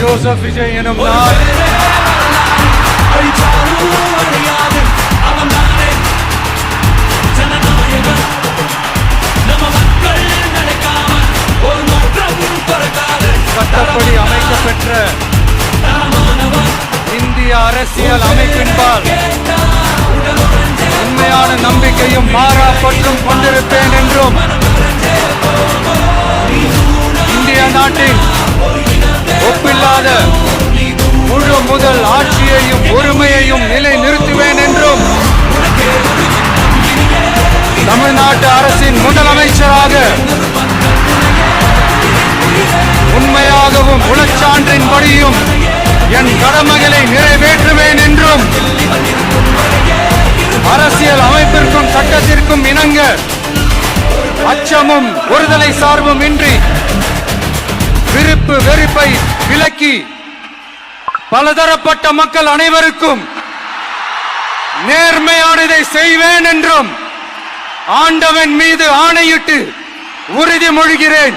Joseph Vijay எனும் நான் சட்டப்படி அமைக்கப்பெற்ற இந்திய அரசியல் அமைப்பின்பால் உண்மையான நம்பிக்கையும் மாறா பற்றும் கொண்டிருப்பேன் என்றும் இந்திய நாட்டின் ஒப்பில்லாத முழு முதல் ஆட்சியையும் உரிமையையும் நிலை நிறுத்துவேன் என்றும் தமிழ்நாட்டு அரசின் முதலமைச்சராக உண்மையாகவும் உளச்சான்றின்படியும் என் கடமைகளை நிறைவேற்றுவேன் என்றும் அரசியல் அமைப்பிற்கும் சட்டத்திற்கும் இணங்க அச்சமும் ஒருதலை சார்பும் இன்றி விருப்பு வெறுப்பை விலக்கி பலதரப்பட்ட மக்கள் அனைவருக்கும் நேர்மையானதை செய்வேன் என்றும் ஆண்டவன் மீது ஆணையிட்டு உறுதிமொழிகிறேன்.